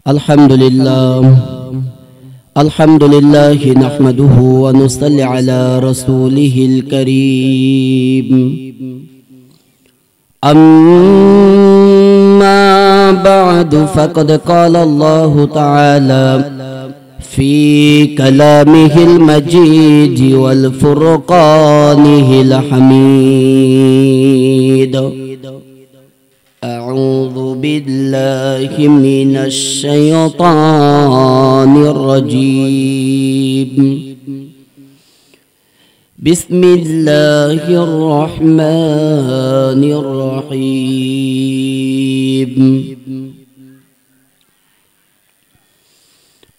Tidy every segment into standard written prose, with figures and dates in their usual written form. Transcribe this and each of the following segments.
अल्हम्दुलिल्लाह नहमदुहु व नुसल्ली अला रसूलिहिल करीम। अम्मा बअद फ़क़द क़ाल अल्लाहु तआला फ़ी कलामिहिल मजीद वल फ़ुरक़ानिहिल हमीद। अऊज़ु बिल्लाहि मिनश शैतानिर रजीम। बिस्मिल्लाहिर रहमानिर रहीम।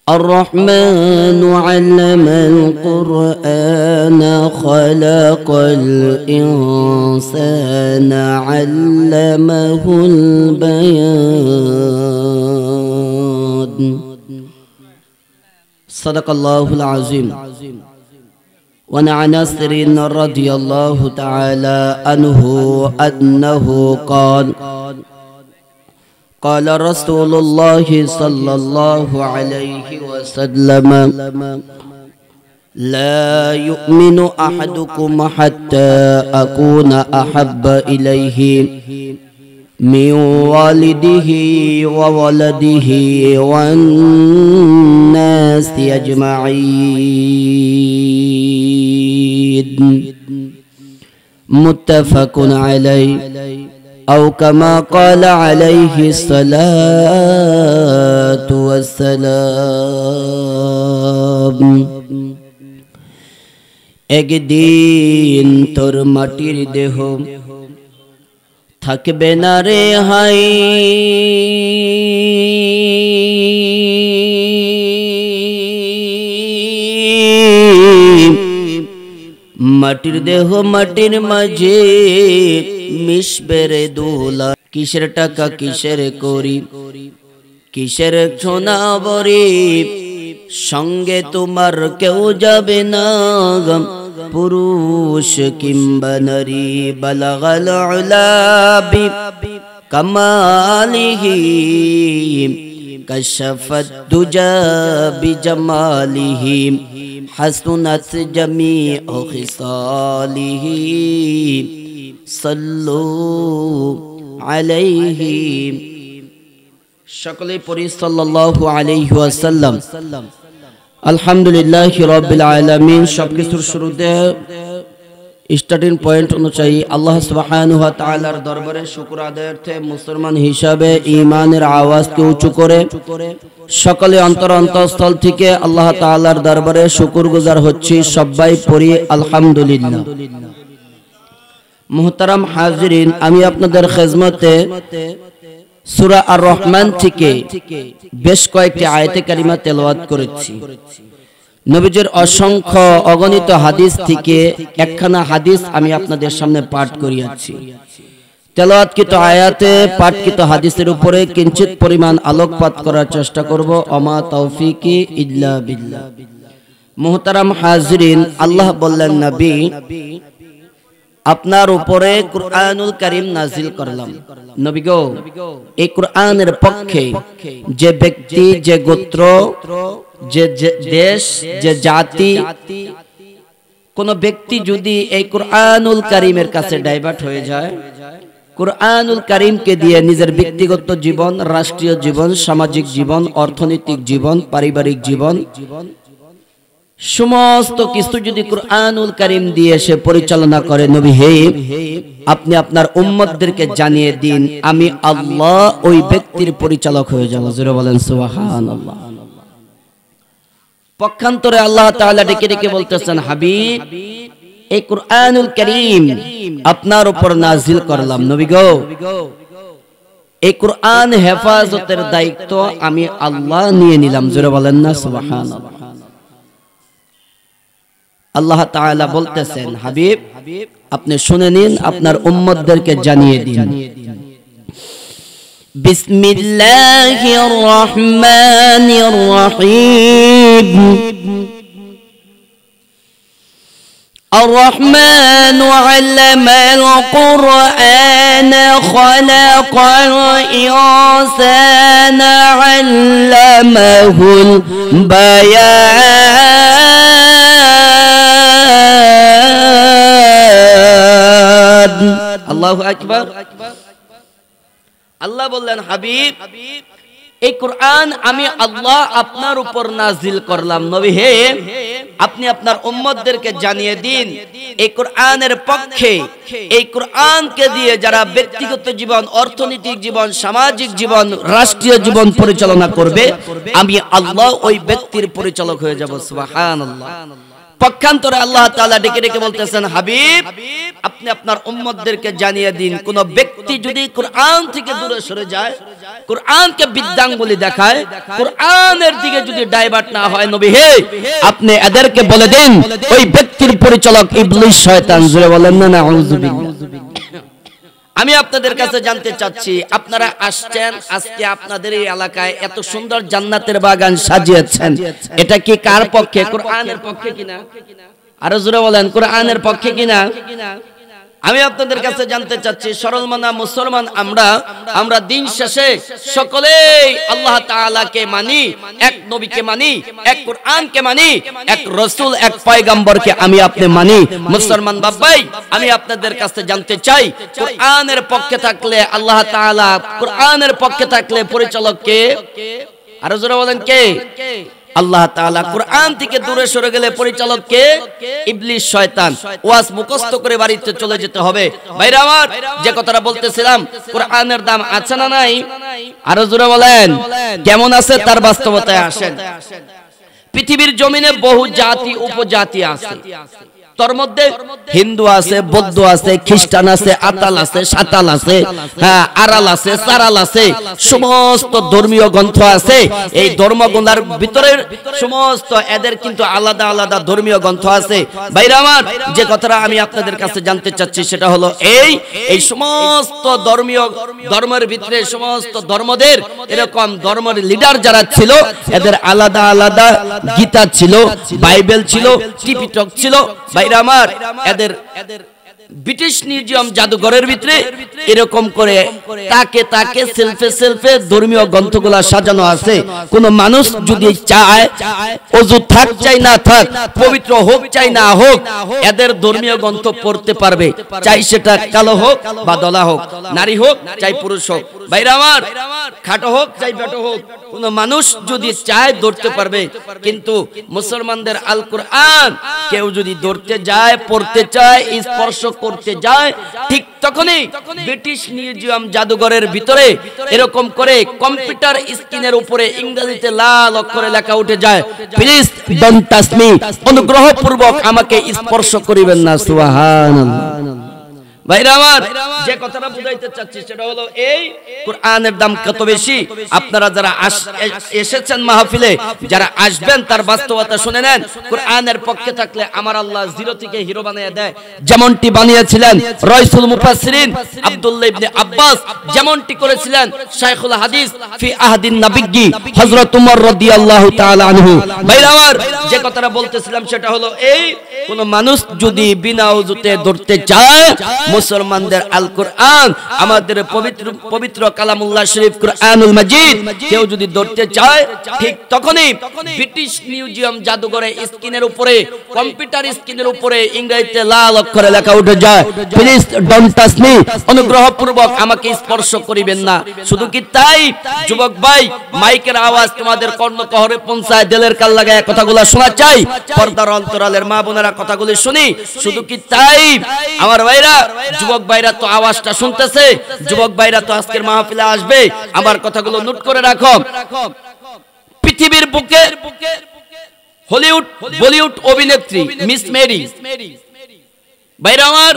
अर्रहमानु अल्लमल क़ुरआन ख़लक़ल इंसान अल्लमहुल बयान। सदक़ल्लाहुल अज़ीम। वअन अनस रज़ियल्लाहु तआला अन्हु अन्नहु क़ाल क़ाल रसूलुल्लाहि सल्लल्लाहु अलैहि वसल्लम ला युमिनु अहदुकुम हत्ता अकूना अहब्ब इलैहि मिन वालिदिहि व वलदिहि वन नासि अजमईन। मुत्तफ़क़ुन अलैहि औ कमा क़ाल अलैहि सलातु वस्सलाम। एकदिन तोर माटिर देह थाकबे ना रे हाय, माटिर देह माटिर माझे मिशबे रे दोला। किसेर टाका किसेर करी किसेर सोना बरी, संगे तुम्हार केउ जाबे ना पुरुष किंबा नारी। बलगल उला बि कमालिही कशफत दुजा बिजमालिही हसनत जमीउ खिसालिही सल्लु अलैहि। सकले पढ़ी सल्लल्लाहु अलैहि वसल्लम। अल्हम्दुलिल्लाहि रब्बिल आलामीन। सबकिछुर शुरूते स्टार्टिंग पॉइंट अनुযায়ী আল্লাহ সুবহানাহু ওয়া তাআলার দরবারে শুকর আদায়ার্থে মুসলমান হিসাবে ঈমানের আওয়াজকে উঁচু করে সকলে অন্তরস্থল থেকে আল্লাহ তাআলার দরবারে শুকরগুজার হচ্ছি। সবাই পড়ি আলহামদুলিল্লাহ। মুহতারাম হাজিরিন, আমি আপনাদের খেদমতে সূরা আর রহমান থেকে বেশ কয়েকটি আয়াতে কারিমা তেলাওয়াত করেছি। নবীজির অসংখ্য অগণিত হাদিস থেকে একখানা হাদিস আমি আপনাদের সামনে পাঠ করিয়াছি। তেলাওয়াতকৃত আয়াতে পাঠকৃত হাদিসের উপরে কিঞ্চিত পরিমাণ আলোকপাত করার চেষ্টা করব। অমা তৌফিকি ইল্লা বিল্লাহ। মুহতারাম হাজিরিন, আল্লাহ বললেন, নবী আপনার উপরে কুরআনুল কারীম নাজিল করলাম। নবী গো, এই কুরআনের পক্ষে যে ব্যক্তি, যে গোত্র, যে দেশ, যে জাতি, কোন ব্যক্তি যদি এই কুরআনুল কারীমের কাছে ডাইভার্ট হয়ে যায়, কুরআনুল কারীমকে দিয়ে নিজের ব্যক্তিগত জীবন, রাষ্ট্রীয় জীবন, সামাজিক জীবন, অর্থনৈতিক জীবন, পারিবারিক জীবন, সমস্ত কিছু যদি কুরআনুল কারীম দিয়ে সে পরিচালনা করে, নবী হে আপনি আপনার উম্মতদেরকে জানিয়ে দিন আমি আল্লাহ ওই ব্যক্তির পরিচালক হয়ে যাব। জোরে বলেন সুবহানাল্লাহ। পক্ষান্তরে আল্লাহ তাআলা ডেকে ডেকে বলতেছেন, হাবিব এই কুরআনুল কারীম আপনার উপর নাজিল করলাম। নবী গো, এই কুরআন হেফাজতের দায়িত্ব আমি আল্লাহ নিয়ে নিলাম। জোরে বলেন না সুবহানাল্লাহ। আল্লাহ তাআলা বলতেছেন, হাবিব আপনি শুনে নিন, আপনার উম্মতদেরকে জানিয়ে দিন। বিসমিল্লাহির রহমানির রহিম। الرحمن علم القرآن خلق الإنسان علمه البيان الله أكبر আল্লাহ বললেন হাবিব এই কোরআন আমি আল্লাহ আপনার উপর নাজিল করলাম নবী হে আপনি আপনার উম্মতদেরকে জানিয়ে দিন এই কোরআনের পক্ষে এই কোরআনকে দিয়ে যারা ব্যক্তিগত জীবন অর্থনৈতিক জীবন সামাজিক জীবন রাষ্ট্রীয় জীবন পরিচালনা করবে আমি আল্লাহ ওই ব্যক্তির পরিচালক হয়ে যাব সুবহানাল্লাহ পক্ষান্তরে আল্লাহ তাআলা ডেকে ডেকে বলতেছেন হাবিব আপনি আপনার উম্মতদেরকে জানিয়ে দিন কোন ব্যক্তি যদি কোরআন থেকে দূরে সরে যায় কোরআনকে বিদ্যাঙ্গুলি দেখায় কোরআনের দিকে যদি ডাইভার্ট না হয় নবী হে আপনি এদেরকে বলে দিন ওই ব্যক্তির পরিচালক ইবলিস শয়তান জোরে বলেন না নাউযুবিল্লাহ আমি আপনাদের কাছে জানতে চাচ্ছি আপনারা আসছেন আজকে আপনাদের এই এলাকায় এত সুন্দর জান্নাতের বাগান সাজিয়েছেন এটা কি কার পক্ষে কোরআনের পক্ষে কিনা আরো জোরে বলেন কোরআনের পক্ষে কিনা আমি আপনাদের কাছে জানতে চাচ্ছি সরলমনা মুসলমান আমরা দিন শেষে সকলেই আল্লাহ তাআলাকে মানি এক নবীকে মানি এক কোরআনকে মানি এক রাসূল এক পয়গম্বরকে আমি আপনি মানি মুসলমান বাবাই আমি আপনাদের কাছে জানতে চাই কোরআনের পক্ষে থাকলে আল্লাহ তাআলা কোরআনের পক্ষে থাকলে পরিচালক কে আরো জোরে বলেন কে আল্লাহ তাআলা কোরআন থেকে দূরে সরে গেলে পরিচালক কে ইবলিস শয়তান ওয়াজ মুখস্থ করে বাড়িতে চলে যেতে হবে ভাইরা আমার যে কথাটা বলতেছিলাম কোরআনের দাম আছে না নাই আরো জোরে বলেন কেমন আছে তার বাস্তবতায় আসেন পৃথিবীর জমিনে বহু জাতি উপজাতি আছে তোর মধ্যে হিন্দু আছে বৌদ্ধ আছে খ্রিস্টান আছে আতাল আছে সাতাল আছে আরাল আছে সারাল আছে সমস্ত ধর্মীয় গ্রন্থ আছে এই ধর্মগুলোর ভিতরে সমস্ত এদের কিন্তু আলাদা আলাদা ধর্মীয় গ্রন্থ আছে ভাইরা আমার যে কথাটা আমি আপনাদের কাছে জানতে চাচ্ছি সেটা হলো এই সমস্ত ধর্মের ভিতরে সমস্ত ধর্মদের এরকম ধর্মের লিডার যারা ছিল এদের আলাদা আলাদা গীতা ছিল বাইবেল ছিল ত্রিপিটক ছিল আমার এদের ব্রিটিশ মিউজিয়াম জাদুঘরের ভিতরে এরকম করে তাকে সেলফে ধর্মীয় গ্রন্থগুলা সাজানো আছে কোন মানুষ যদি চায় ওযু থাক চাই না থাক পবিত্র হোক চাই না হোক এদের ধর্মীয় গ্রন্থ পড়তে পারবে চাই সেটা কালো হোক বা দলা হোক নারী হোক চাই পুরুষ হোক ভাইরা আমার খাটো হোক চাই বেটো হোক কোন মানুষ যদি চায় ধরতে পারবে কিন্তু মুসলমানদের আল কোরআন কেউ যদি ধরতে যায় পড়তে চায় স্পর্শ করতে যায় ঠিক তখনই ব্রিটিশ মিউজিয়াম জাদুঘরের ভিতরে এরকম করে কম্পিউটার স্ক্রিনের উপরে ইংরেজিতে লাল অক্ষরে লেখা উঠে যায় প্লিজ ডোন্ট টাচ মি অনুগ্রহপূর্বক আমাকে স্পর্শ করিবেন না সুবহানাল্লাহ ভাইরা আমার যে কথাটা বুঝাইতে চাচ্ছি সেটা হলো এই কোরআনের দাম কত বেশি আপনারা যারা এসেছেন মাহফিলে যারা আসবেন তার বাস্তবতা শুনে নেন কোরআনের পক্ষে থাকলে আমার আল্লাহ জিরো থেকে হিরো বানিয়ে দেয় যেমনটি বানিয়েছিলেন রাইসুল মুফাসসিরিন আব্দুল্লাহ ইবনে আব্বাস যেমনটি করেছিলেন শাইখুল হাদিস ফি আহদিন নবিয়্যি হযরত উমর রাদিয়াল্লাহু তাআলা আনহু ভাইরা আমার যে কথাটা বলতেছিলাম সেটা হলো এই কোন মানুষ যদি বিনা ওযুতে ধরতে চায় মুসলমানদের আল কোরআন আমাদের পবিত্র কালামুল্লাহ শরীফ কোরআনুল মাজিদ কেউ যদি ধরতে চায় ঠিক তখনই ব্রিটিশ মিউজিয়াম জাদুঘরে স্ক্রিনের উপরে কম্পিউটার স্ক্রিনের উপরে ইংরেজিতে লাল অক্ষরে লেখা উঠে যায় প্লিজ ডোন্ট টাচ মি অনুগ্রহপূর্বক আমাকে স্পর্শ করিবেন না শুধু কি তাই যুবক ভাই মাইকের আওয়াজ তোমাদের কর্ণকহরে পৌঁছায় দিলের কাল লাগায় কথাগুলো শোনা চাই পর্দার অন্তরালের মা বোনেরা কথাগুলো শুনি শুধু কি তাই আমার ভাইরা যুবক ভাইরা তো আওয়াজটা শুনতেছে যুবক ভাইরা তো আজকের মাহফিলে আসবে আমার কথাগুলো নোট করে রাখো পৃথিবীর বুকে হলিউড বলিউড অভিনেত্রী মিস মেরি ভাইরা আমার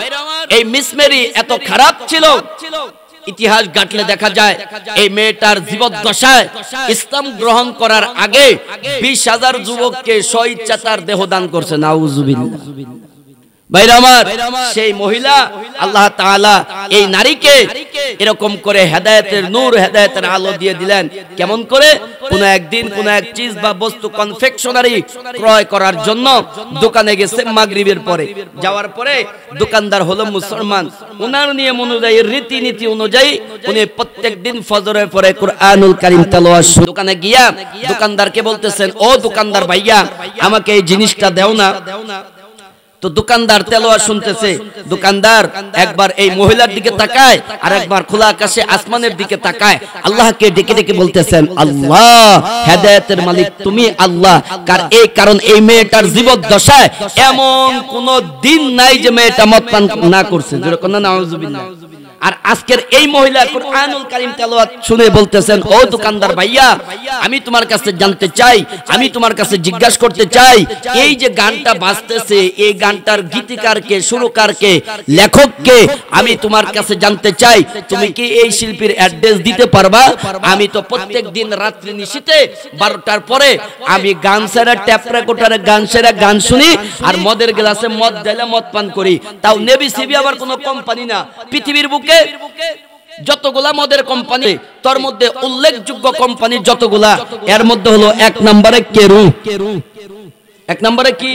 এই মিস মেরি এত খারাপ ছিল ইতিহাস ঘাটলে দেখা যায় এই মেয়েটার জীবদ্দশায় ইসলাম গ্রহণ করার আগে 20,000 যুবককে স্বইচ্ছা তার দেহ দান করছে নাউজুবিল্লাহ ভাইরা আমার, সেই মহিলা আল্লাহ তাআলা এই নারীকে এরকম করে হেদায়েতের নূর, হেদায়েতের আলো দিয়ে দিলেন। কেমন করে? কোন একদিন কোন এক চিজ বা বস্তু কনফেকশনারি ক্রয় করার জন্য দোকানে গেছে মাগরিবের পরে। যাওয়ার পরে দোকানদার হলো মুসলমান, ওনার নিয়ম অনুযায়ী, রীতিনীতি অনুযায়ী উনি প্রত্যেকদিন ফজরের পরে কুরআনুল কারীম তেলাওয়াত। দোকানে গিয়া দোকানদারকে বলতেছেন, ও দোকানদার ভাইয়া, আমাকে এই জিনিসটা দাও না। তো দোকানদার তেলাওয়াত শুনতেছে। দোকানদার একবার এই মহিলার দিকে তাকায়, আর একবার খোলা আকাশে আসমানের দিকে তাকায়। আল্লাহকে ডেকে ডেকে বলতেছেন, আল্লাহ, হেদায়েতের মালিক তুমি আল্লাহ। কারণ এই মেয়েটার জীবদ্দশায় এমন কোন দিন নাই যে মেয়েটা মদ পান না করছে। যেরকম না, নাউজুবিল্লাহ। আর আজকের এই মহিলা কুরআনুল কারীম তেলাওয়াত শুনে বলতেছেন, ও দোকানদার ভাইয়া, আমি তোমার কাছে জানতে চাই, আমি তোমার কাছে জিজ্ঞাসা করতে চাই, এই যে গানটা বাজতেছে, এই গানটার গীতিকারকে, সুরকারকে, লেখককে আমি তোমার কাছে জানতে চাই, তুমি কি এই শিল্পীর অ্যাড্রেস দিতে পারবা? আমি তো প্রত্যেক দিন রাত্রি নিশিতে 12টার পরে আমি গান সেরা, ট্যাপ রেকর্ডারে গান সেরা গান শুনি, আর মদের গ্লাসে মদ ঢেলে মদ পান করি। তাও নেভি সিবি আবার কোনো কোম্পানি না, পৃথিবীর বুকে যতগুলা মদের কোম্পানি, তার মধ্যে উল্লেখযোগ্য কোম্পানি যতগুলা, এর মধ্যে হলো 1 নম্বরে কেরু, 1 নম্বরে কি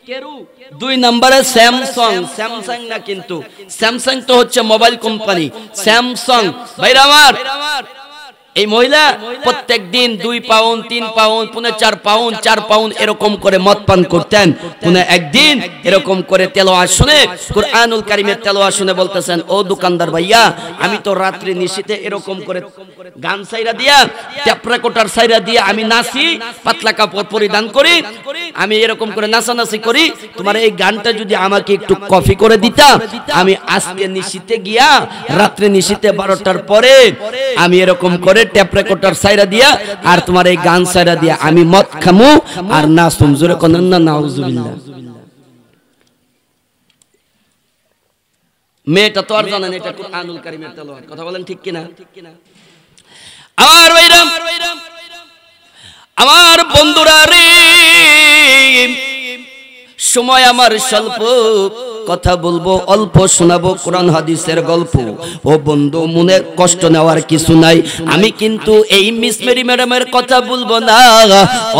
কেরু, 2 নম্বরে স্যামসাং। স্যামসাং না কিন্তু, স্যামসাং তো হচ্ছে মোবাইল কোম্পানি, স্যামসাং। ভাইরা আমার, এই মহিলা প্রত্যেক দিন 2 পাউন্ড, 3 পাউন্ড, 4 পাউন্ড, 4 পাউন্ড এরকম করে মদ পান করতেন। কোন একদিন এরকম করে তেলাওয়াত শুনে, কুরআনুল কারীমের তেলাওয়াত শুনে বলতেছেন, ও দোকানদার ভাইয়া, আমি তো রাত্রি নিশিতে এরকম করে গান সাইরা দিয়া, ট্যাপ রেকর্ডার সাইরা দিয়া আমি নাচি, পাতলা কাপড় পরিধান করি, আমি এরকম করে নাচানাচি করি। তোমার এই গানটা যদি আমাকে একটু কপি করে দিতা, আমি আজকে নিশিতে গিয়া রাত্রি নিশিতে 12টার পরে আমি এরকম করে ট্যাপ রেকর্ডার সাইরা দিয়া আর তোমার এই গান সাইরা দিয়া আমি মদ খামু আর নাচুম। জোরে কোন না, নাউজুবিল্লাহ। মেয়েটা তো আর জানেন এটা কুরআনুল কারীমের তেলাওয়াত। কথা বলেন ঠিক কিনা? আমার ভাইরা, আমার বন্ধুরা রে, সময় আমার স্বল্প, কথা বলবো অল্প, শোনাবো কোরআন হাদিসের গল্প। ও বন্ধু, মনে কষ্ট নেওয়ার কিছু নাই। আমি কিন্তু এই মিস মেরি ম্যাডামের কথা বলবো না,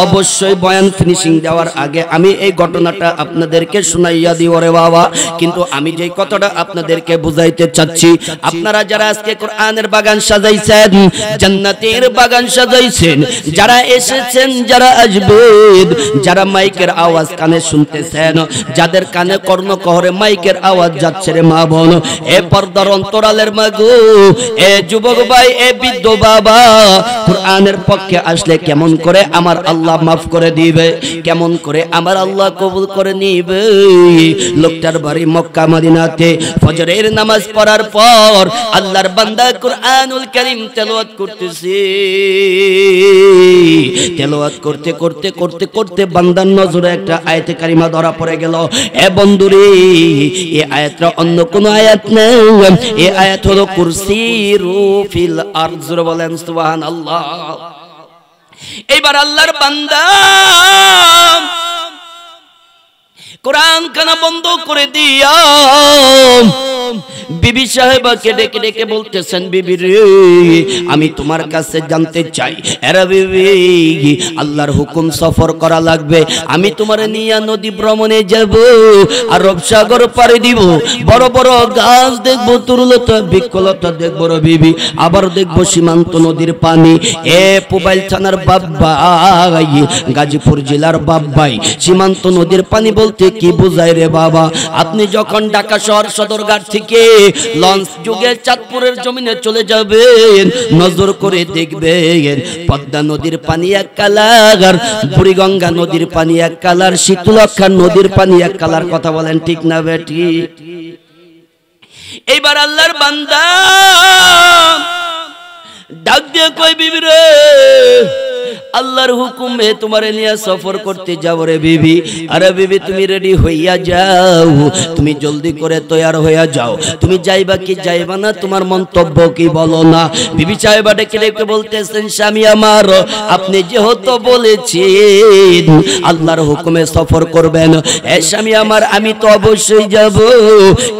অবশ্যই বয়ান ফিনিশিং দেওয়ার আগে আমি এই ঘটনাটা আপনাদেরকে শোনাইয়া দিব রে বাবা। কিন্তু আমি যে কথাটা আপনাদেরকে বুঝাইতে চাচ্ছি, আপনারা যারা আজকে কোরআনের বাগান সাজাইছেন, জান্নাতের বাগান সাজাইছেন, যারা এসেছেন, যারা আসবেন, যারা মাইকের আওয়াজ কানে শুনতেছেন, যাদের কানে কর্ণকহরে মাইকের আওয়াজ যাচ্ছে রে মা বোন, এ পর্দার অন্তরালের মাগো, এ যুবক ভাই, এ বৃদ্ধ বাবা, কুরআনের পক্ষে আসলে কেমন করে আমার আল্লাহ মাফ করে দিবে, কেমন করে আমার আল্লাহ কবুল করে নিবে। লোকটার বাড়ি মক্কা মদিনাতে, ফজরের নামাজ পড়ার পর আল্লাহর বান্দা কুরআনুল কারীম তেলাওয়াত করতেছে। তেলাওয়াত করতে করতে করতে করতে বান্দার নজরে একটা আয়াতে কারিমা ধরা পড়ে গেল। এ বন্ধুরে, এই আয়াতটা অন্য কোন আয়াত না, এই আয়াত হলো কুরসিরু ফিল আরদ। বলেন সুবহানাল্লাহ। এইবার আল্লাহর বান্দা কোরআন কানা বন্ধ করে দিয়া বিবি সাহেবাকে ডেকে ডেকে বলতেছেন, বিবি রে, আমি তোমার কাছে জানতে চাই, এরা বিবি, আল্লাহর হুকুম সফর করা লাগবে, আমি তোমার নিয়া নদী ভ্রমণে যাব, আরব সাগর পাড়ি দিব, বড় বড় গাছ দেখবো, তরুলতা বৃক্ষলতা দেখবো রে বিবি, আবার দেখবো সীমান্ত নদীর পানি। এ পুবাইল থানার বাব্বাই, গাজীপুর জেলার বাব্বাই, সীমান্ত নদীর পানি বলতে কি বোঝায় রে বাবা? আপনি যখন ঢাকা শহর সদরঘাট থেকে লঞ্চ যুগে চাঁদপুরের জমিনে চলে যাবেন, নজর করে দেখবেন পদ্মা নদীর পানি এক কালার, বুড়িগঙ্গা নদীর পানি এক কালার, শীতলক্ষা নদীর পানি এক কালার। কথা বলেন ঠিক না বেটি? এইবার আল্লাহর বান্দা ডাক দিয়ে কই, বিবি রে, আল্লাহর হুকুমে তোমারে নিয়ে সফর করতে যাব রে বিবি। আরে বিবি তুমি রেডি হইয়া যাও, তুমি জলদি করে তৈয়ার হইয়া যাও। তুমি যাইবা কি যাইবা না, তোমার মন্তব্য কি বলো না। বিবি সাহেবা ডেকে ডেকে বলতেছেন, স্বামী আমার আপনি যেহেতু বলেছেন আল্লাহর হুকুমে সফর করবেন, এ স্বামী আমার আমি তো অবশ্যই যাব,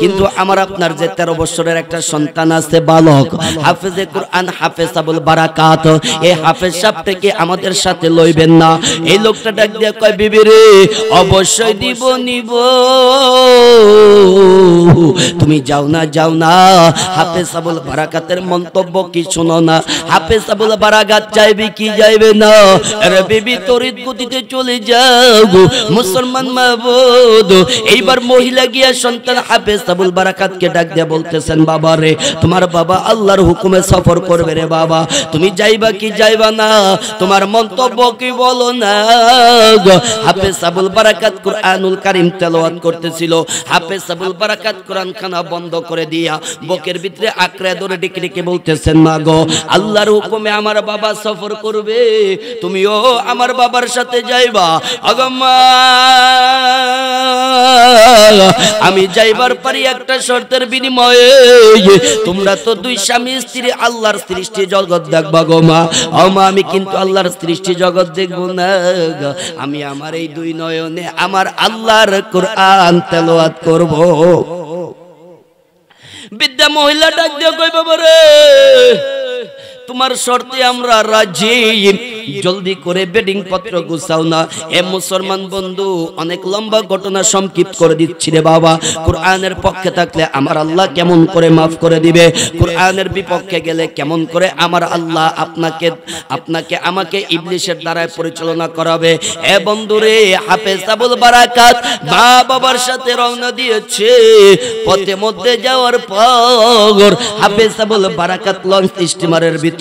কিন্তু আমার আপনার যে 13 বছরের একটা সন্তান আছে বালক, হাফেজে কুরআন হাফেজ আবুল বারাকাত, এই হাফেজ সাহেবটাকে আমাদের সাথে লইবেন না। এই লোকটা ডাক দিয়ে কয়, বিবি রে অবশ্যই দিব নিব, তুমি যাও না যাও না। হাফেজ আবুল বারাকাতের মন্তব্য কি শোনো না। হাফেজ আবুল বারাকাত যাইবে কি যাইবে না। আরে বিবি তড়িৎ গতিতে চলে যাও মুসলমান মাবুদ। এইবার মহিলা গিয়া সন্তান হাফেজ আবুল বারাকাতকে ডাক দিয়ে বলতেছেন, বাবা রে তোমার বাবা আল্লাহর হুকুমে সফর করবে রে বাবা, তুমি যাইবা কি যাইবা না, তোমার মন্তব্য কি বলো না। হাফেজ আবুল বারাকাত কুরআনুল কারীম তেলাওয়াত করতেছিল। হাফেজ আবুল বারাকাত কোরআন খানা বন্ধ করে দিয়া বুকের ভিতরে আঁকড়ে ধরে ডেকে ডেকে বলতেছেন, মা গো আল্লাহর হুকুমে আমার বাবা সফর করবে, তুমিও আমার বাবার সাথে যাইবা। আগম্মা আমি যাইবার পারি একটা শর্তের বিনিময়ে, তোমরা তো দুই স্বামী স্ত্রী আল্লাহর সৃষ্টি জগৎ দেখবা গো মা। ও মা আমি কিন্তু আল্লাহর সৃষ্টি জগৎ দেখবো না, আমি আমার এই দুই নয়নে আমার আল্লাহর কোরআন তেলাওয়াত করব। বিদ্যা মহিলা ডাক দিয়ে কই, বাবা রে তোমার শর্তে আমরা রাজি, জলদি করে বেডিং পত্র গুছাও না। এ মুসলমান বন্ধু অনেক লম্বা ঘটনা সংক্ষিপ্ত করে দিচ্ছি রে বাবা। কোরআনের পক্ষে থাকলে আমার আল্লাহ কেমন করে মাফ করে দিবে, কোরআনের বিপক্ষে গেলে কেমন করে আমার আল্লাহ আপনাকে আমাকে ইবলিশের দ্বারা পরিচালনা করাবে। এ বন্ধুরে হাফেজ আবুল বারাকাত মা বাবার সাথে রওনা দিয়েছে। পথে মধ্যে যাওয়ার পর হাফেজ আবুল বারাকাত লঞ্চ স্টিমারের ভিতরে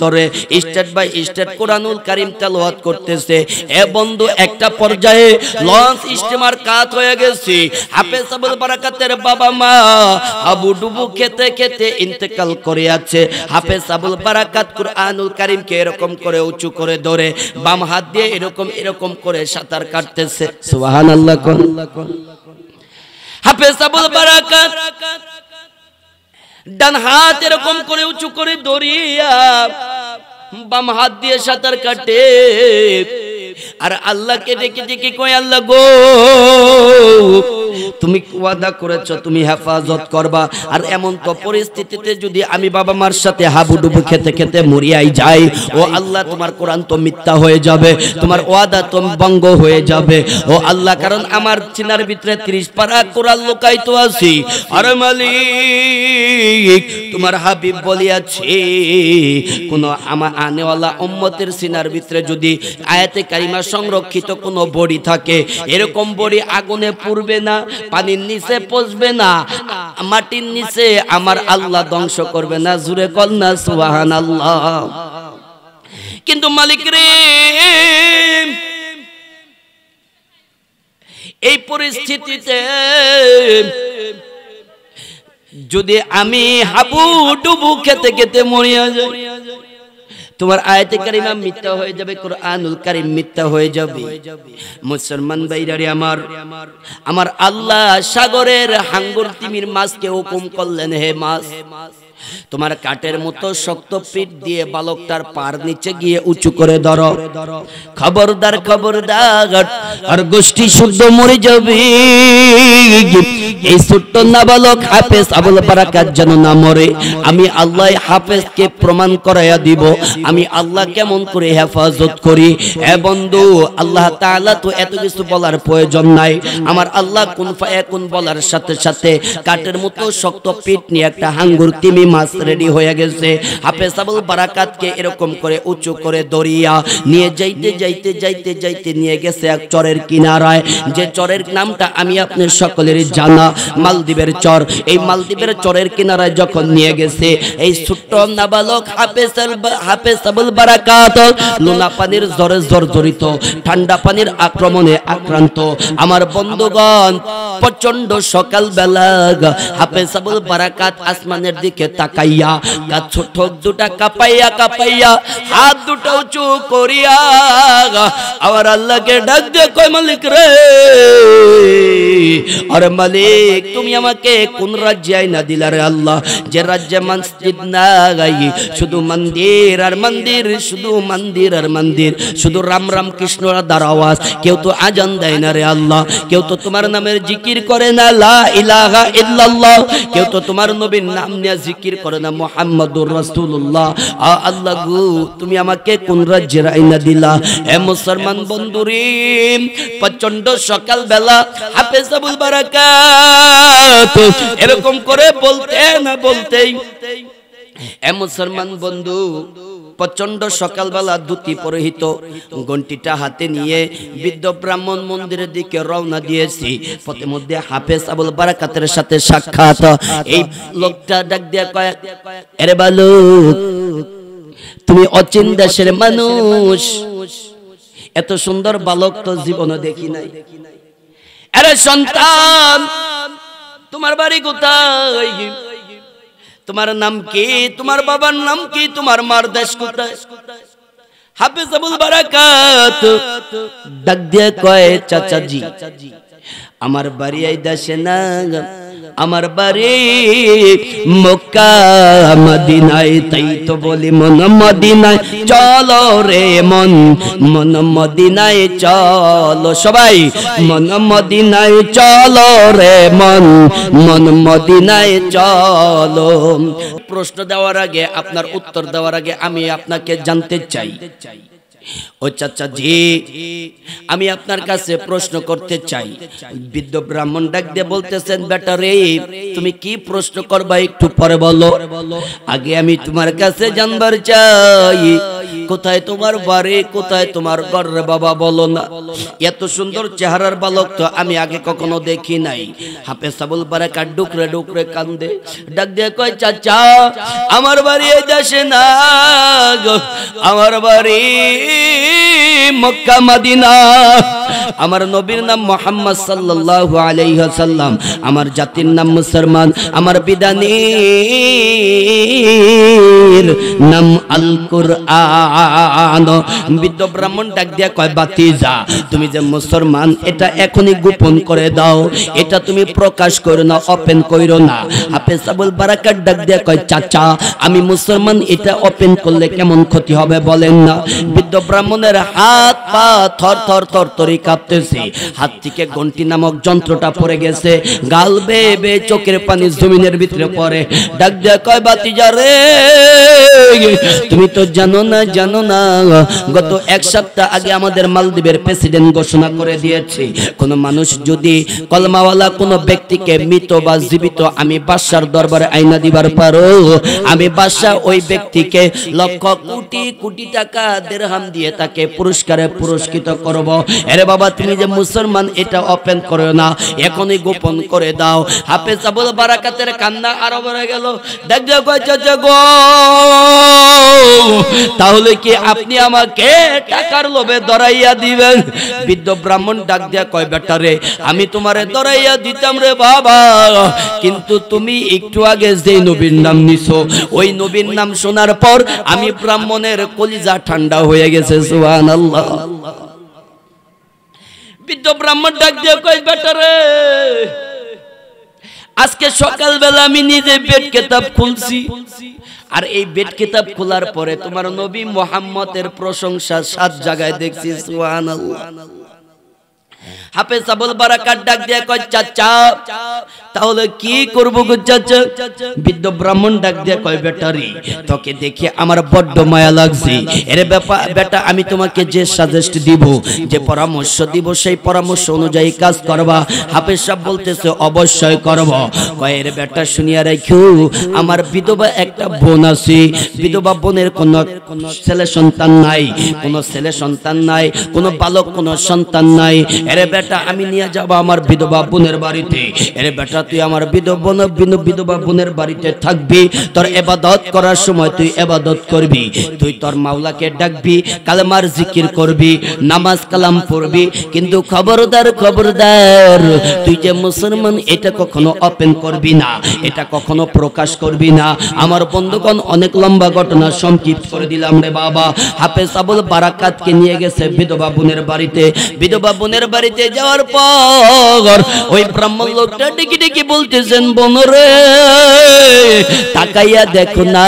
স্টেট বাই স্টেট কোরআনুল কারীম তেলাওয়াত করতেছে। এ বন্ধু একটা পর্যায়ে লঞ্চ স্টিমার কাত হয়ে গেছে। হাফেজ আবুল বারাকাতের বাবা মা আবু ডুবু খেতে খেতে ইন্তেকাল করে আছে। হাফেজ আবুল বারাকাত কোরআনুল কারীমকে এরকম করে উঁচু করে ধরে বাম হাত দিয়ে এরকম এরকম করে সাঁতার কাটতেছে। সুবহানাল্লাহ। হাফেজ আবুল বারাকাত ডান হাত এরকম করে উঁচু করে ধরিয়া বাম হাত দিয়ে সাঁতার কাটে। আর আল্লাহকে ডেকে ডেকে কয়, আল্লাহ গো তুমি ওয়াদা করেছো তুমি হেফাজত করবা, আর এমন তো পরিস্থিতিতে যদি আমি বাবা মার সাথে হাবুডুবু খেতে খেতে মরিয়াই যাই, ও আল্লাহ তোমার কোরআন তো মিথ্যা হয়ে যাবে, তোমার ওয়াদা তো ভঙ্গ হয়ে যাবে ও আল্লাহ, কারণ আমার সিনার ভিতরে 30 পারা কোরআন লুকাইতো আছি। আর মালিক তোমার হাবিব বলিয়াছে কোন আমার আনেওয়ালা উম্মতের সিনার ভিতরে যদি আয়াতে কারিমা সংরক্ষিত কোন বড়ি থাকে, এরকম বড়ি আগুনে পুড়বে না, পানির নিচে পচবে না, মাটির নিচে আমার আল্লাহ ধ্বংস করবে না। জুরে কল না সুবহানাল্লাহ। কিন্তু মালিক রে এই পরিস্থিতিতে যদি আমি হাবু ডুবু খেতে খেতে মরিয়া যাই, তোমার আয়াতে কারিমা মিথ্যা হয়ে যাবে, কোরআনুল কারীম মিথ্যা হয়ে যাবে। মুসলমান ভাইরারে আমার আল্লাহ সাগরের হাঙ্গর তিমির মাছকে হুকুম করলেন, হে মাছ তোমার কাঠের মতো শক্ত পিঠ দিয়ে বালকটার পার নিচে গিয়ে উঁচু করে ধরো। খবরদার খবরদার, আর গোষ্ঠী শুদ্ধ মরে যাবে। এই ছোট্ট নাবালক হাফেজ আবুল বারাকাত যেন না মরে। আমি আল্লাহ হাফেজকে প্রমাণ করাইয়া দিব আমি আল্লাহ কেমন করে হেফাজত করি। এ বন্ধু আল্লাহ তাআলা তো এত কিছু বলার প্রয়োজন নাই। আমার আল্লাহ কুন ফায়াকুন বলার সাথে সাথে কাঠের মতো শক্ত পিঠ নিয়ে একটা হাঙ্গর তিমি মাছ রেডি হয়ে গেছে। হাফেজ আবুল বারাকাতকে এরকম করে উঁচু করে দরিয়া নিয়ে যাইতে যাইতে যাইতে যাইতে নিয়ে গেছে এক চরের কিনারায়, যে চরের নামটা আমি আপনার সকলেরই জানা, মালদ্বীপের চর। এই মালদ্বীপের চরের কিনারায় যখন নিয়ে গেছে, এই ছোট্ট নাবালক হাফেজ আবুল বারাকাত লোনা পানির জ্বরে জর্জরিত, ঠান্ডা পানির আক্রমণে আক্রান্ত। আমার বন্ধুগণ প্রচন্ড সকাল বেলা হাফেজ আবুল বারাকাত আসমানের দিকে তাকাইয়া ঠোঁট দুটা কাঁপাইয়া কাঁপাইয়া হাত দুটো উঁচু করিয়া আমার আল্লাহকে ডাক দিয়ে কয় মালিক রে, আরে মালিক তুমি আমাকে কোন রাজ্যে আইনা দিলা রে আল্লাহ, যে রাজ্যে মসজিদ নাই, শুধু মন্দির আর মন্দির, শুধু মন্দির আর মন্দির, শুধু রাম রাম কৃষ্ণ রাধার আওয়াজ, কেউ তো আজান দেয় না রে আল্লাহ, কেউ তো তোমার নামের জিকির করে না লা ইলাহা ইল্লাল্লাহ, কেউ তো তোমার নবীর নাম নিয়ে জিকির করে না মুহাম্মাদুর রাসূলুল্লাহ। আল্লাহ গো তুমি আমাকে কোন রাজ্যে আইনা দিলা? এ মুসলমান বন্ধুরে, প্রচন্ড সকাল বেলা হাফেজ আবুল বারাকাত এরকম করে বলতে না বলতেই, এ মুসলমান বন্ধু প্রচন্ড সকালবেলা ধুতি পরিহিত ঘণ্টিটা হাতে নিয়ে বৃদ্ধ ব্রাহ্মণ মন্দিরের দিকে রওনা দিয়েছি। পথে মধ্যে হাফেজ আবুল বারাকাতের সাথে সাক্ষাৎ। এই লোকটা ডাক দিয়ে কয়, আরে বালক তুমি অচিন দেশের মানুষ, এত সুন্দর বালক তো জীবনে দেখি নাই। আরে সন্তান তোমার বাড়ি কোথায়? তোমার নাম কি? তোমার বাবার নাম কি? তোমার মার দেশ কোথায়? হাফেজ আবুল বারাকাত ডাক দিয়ে কয়, চাচাজি আমার বাড়ি এই দেশে না, আমার বাড়ি মক্কা মদিনায়, তাই তো বলি মন মদিনায় চলো রে মন, মন মদিনায় চলো সবাই, মন মদিনায় চলো রে মন, মন মদিনায় চলো। প্রশ্ন দেওয়ার আগে, আপনার উত্তর দেওয়ার আগে আমি আপনাকে জানতে চাই, ও চাচা জি আমি আপনার কাছে প্রশ্ন করতে চাই। বৃদ্ধ ব্রাহ্মণ ডাক দিয়ে বলতেছেন, বেটা রে তুমি কি প্রশ্ন করবা একটু পরে বলো, আগে আমি তোমার কাছে জানবার চাই কোথায় তোমার বাড়ি, কোথায় তোমার ঘর রে বাবা বলো না। এত সুন্দর চেহারার বালক তো আমি আগে কখনো দেখি নাই। হাফেজ আবুল বারাকাত ডুকরে ডুকরে কান্দে, ডাক দিয়ে কয়, চাচা আমার বাড়ি এই দেশে না, আমার বাড়ি মক্কা মদিনা, আমার নবীর নাম মুহাম্মদ সাল্লাল্লাহু আলাইহি ওয়াসাল্লাম, আমার জাতির নাম মুসলমান, আমার বিধানের নাম আল কুরআন। বৃদ্ধ ব্রাহ্মণ ডাক দিয়া কয়, বাতিজা তুমি যে মুসলমান এটা এখনই গোপন করে দাও, এটা তুমি প্রকাশ করো না, ওপেন করো না। হাফেজ আবুল বারাকাত ডাক দিয়া কয়, চাচা আমি মুসলমান এটা ওপেন করলে কেমন ক্ষতি হবে বলেন না। বৃদ্ধ ব্রাহ্মণের হাত পা থর থর থর তরি কাঁপতেছে, হাত থেকে ঘণ্টি নামক যন্ত্রটা পড়ে গেছে, গাল বেয়ে বেয়ে চোখের পানি জমিনের ভিতরে পড়ে। ডাক দিয়া কয়, বাতিজা রে তুমি তো জানো না, জানো না গত এক সপ্তাহ আগে আমাদের মালদ্বীপের প্রেসিডেন্ট ঘোষণা করে দিয়েছে, কোন মানুষ যদি কলমাওয়ালা কোন ব্যক্তিকে মৃত বা জীবিত আমি বাদশার দরবারে আইনা দিবার পারো, আমি বাদশা ওই ব্যক্তিকে লক্ষ কোটি কোটি টাকা দিরহাম দিয়ে তাকে পুরস্কারে পুরস্কৃত করব। আরে বাবা তুমি যে মুসলমান এটা ওপেন করো না, এখনই গোপন করে দাও। হাফেজ আবুল বারাকাতের কান্না আরো বেড়ে গেল। দেখ গো তাহলে কি আপনি আমাকে টাকার লোভে ধরাইয়া দিবেন? বৃদ্ধ ব্রাহ্মণ ডাক দিয়া কয়, বেটা রে আমি তোমারে ধরাইয়া দিতাম রে বাবা, কিন্তু তুমি একটু আগে যে নবীর নাম নিছো ওই নবীর নাম শোনার পর আমি ব্রাহ্মণের কলিজা ঠান্ডা হয়ে গেছে। সুবহানাল্লাহ। বৃদ্ধ ব্রাহ্মণ ডাক দিয়ে কয়, বেটা রে আজকে সকালবেলা আমি নিজে বেদ কিতাব খুলছি, আর এই বেদ কিতাব খোলার পরে তোমার নবী মুহাম্মদের প্রশংসা 7 জায়গায় দেখছি। সুবহানাল্লাহ। হাফেজ আবুল বারাকাত ডাক দিয়ে কয়, চাচা তাহলে কি করব গো চাচা? বৃদ্ধ ব্রাহ্মণ ডাক দিয়ে কয়, বেটা রে তোকে দেখে আমার বড্ড মায়া লাগছে, এর বেটা আমি তোমাকে যে সাজেস্ট দিব, যে পরামর্শ দিব সেই পরামর্শ অনুযায়ী কাজ করবা। হাফেজ সাহেব বলতেছে, অবশ্যই করব। কয়, এর বেটা শুনিয়া রাখো, আমার বিধবা একটা বোন আছে, বিধবা বোনের কোন ছেলে সন্তান নাই, কোন ছেলে সন্তান নাই, কোন বালক কোন সন্তান নাই। এর বেটা আমি নিয়ে যাব আমার বিধবা বোনের বাড়িতে, এরে বেটা তুই আমার বিধবা বোনের বাড়িতে থাকবি, তোর ইবাদত করার সময় তুই ইবাদত করবি, তুই তোর মাওলাকে ডাকবি, কালেমার জিকির করবি, নামাজ কালাম পড়বি, কিন্তু খবরদার তুই যে মুসলমান এটা কখনো ওপেন করবি না, এটা কখনো প্রকাশ করবি না। আমার বন্ধুগণ অনেক লম্বা ঘটনা সংক্ষিপ্ত করে দিলাম রে বাবা। হাফেজ আবুল বারাকাতকে নিয়ে গেছে বিধবা বোনের বাড়িতে। বিধবা বোনের বাড়িতে যাওয়ার পর ওই ব্রাহ্মণ লোকটা ডেকে ডেকে বলতেছেন, বোন রে তাকাইয়া দেখো না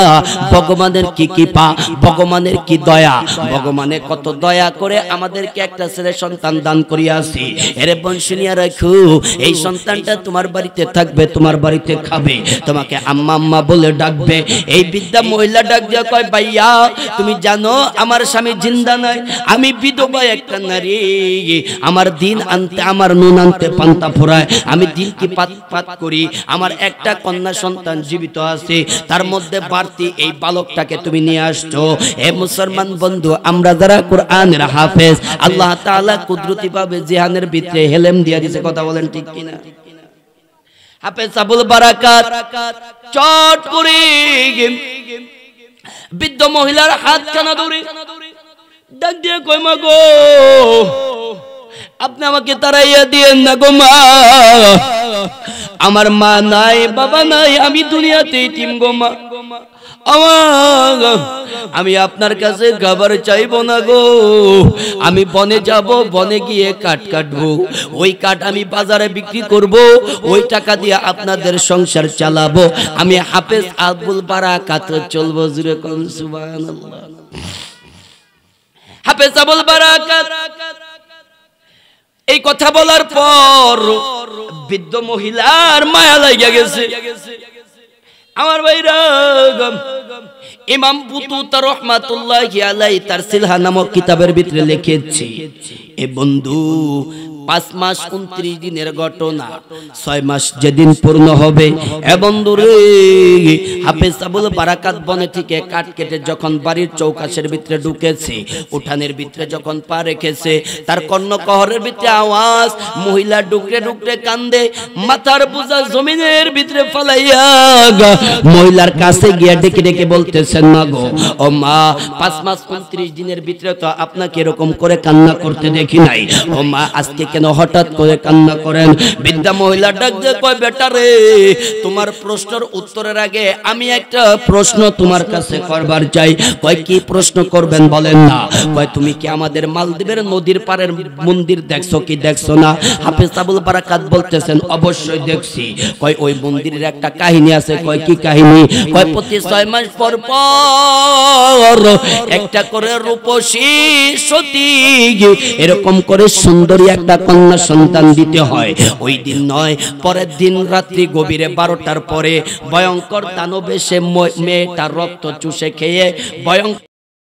ভগবানের কি কৃপা, ভগবানের কি দয়া, ভগবানে কত দয়া করে আমাদেরকে একটা ছেলে সন্তান দান করিয়াছি। এরে বোন শুনিয়া রাখো, এই সন্তানটা তোমার বাড়িতে থাকবে, তোমার বাড়িতে খাবে, তোমাকে আম্মা আম্মা বলে ডাকবে। এই বৃদ্ধা মহিলা ডাক দিয়া কয়, ভাইয়া তুমি জানো আমার স্বামী জিন্দা নাই, আমি বিধবা একটা নারী, আমার দিন আনতে আমার নুন আনতে পান্তা ফোরায়, আমি দিন কি পাত করি, আমার একটা কন্যা সন্তান জীবিত আছে, তার মধ্যে বাড়তি এই বালকটাকে তুমি নিয়ে আসছো। হে মুসলমান বন্ধু, আমরা যারা কোরআনের হাফেজ, আল্লাহ তাআলা কুদরতি ভাবে জিহানের ভিতরে হেলেম দিয়া দিয়েছে, কথা বলেন ঠিক কিনা? হাফেজ আবুল বারাকাত চট করে বৃদ্ধ মহিলার হাত খানা ধরে ডাক দিয়ে কই, মা গো আপনি আমাকে তাড়াইয়া দিয়েন না গো মা, আমার মা নাই বাবা নাই, আমি দুনিয়াতে এতিম গো মা, আমি আপনার কাছে খাবার চাইবো না গো, আমি বনে যাব, বনে গিয়ে কাঠ কাটবো, ওই কাঠ আমি বাজারে বিক্রি করব, ওই টাকা দিয়ে আপনাদের সংসার চালাবো, আমি হাফেজ আবুল বারাকাত চলবো। জুরে কোন সুবহানাল্লাহ। হাফেজ আবুল বারাকাত এই কথা বলার পর বৃদ্ধ মহিলার মায়া লাগিয়া গেছে। আমার ভাইরা, ইমাম বুতুতা রহমাতুল্লাহি আলাইহি তার সিলহা নামক কিতাবের ভিতরে লিখেছে, এ বন্ধু 5 মাস 29 দিনের ঘটনা, 6 মাস যেদিন পূর্ণ হবে, এ বন্ধু রে হাফেজ আবুল বারাকাত বনে থেকে কাঠ কেটে যখন বাড়ির চৌকাশের ভিতরে ঢুকেছে, উঠানের ভিতরে যখন পা রেখেছে, তার কর্ণকহরের ভিতরে আওয়াজ, মহিলা ডুকরে ডুকরে কান্দে, মাথার বোঝা জমিনের ভিতরে ফালাইয়া মহিলার কাছে গিয়ে ডেকে ডেকে বলতেছেন, মা গো ও মা 5 মাস 29 দিনের ভিতরে তো আপনাকে এরকম করে কান্না করতে দেখি নাই, ও মা আজকে কেন হঠাৎ করে কান্না করেন? বৃদ্ধা মহিলা ডাক দিয়ে কয়, বেটা রে তোমার প্রশ্নের উত্তরের আগে আমি একটা প্রশ্ন তোমার কাছে করবার চাই। কয় কি প্রশ্ন করবেন বলেন না? কয় তুমি কি আমাদের মালদ্বীপের নদীর পাড়ের মন্দির দেখছো কি দেখছো না? হাফেজ আবুল বারাকাত বলতেছেন, অবশ্যই দেখছি। কয় ওই মন্দিরের একটা কাহিনী আছে। কয় কি কাহিনী? কয় প্রতি 6 মাস পর পর একটা করে রূপসী সতী এরকম করে সুন্দরী একটা কন্যা সন্তান দিতে হয়। ওই দিন নয়, পরের দিন রাত্রি গভীরে 12টার পরে ভয়ঙ্কর দানব এসে মেয়েটার রক্ত চুষে খেয়ে ভয়ঙ্কর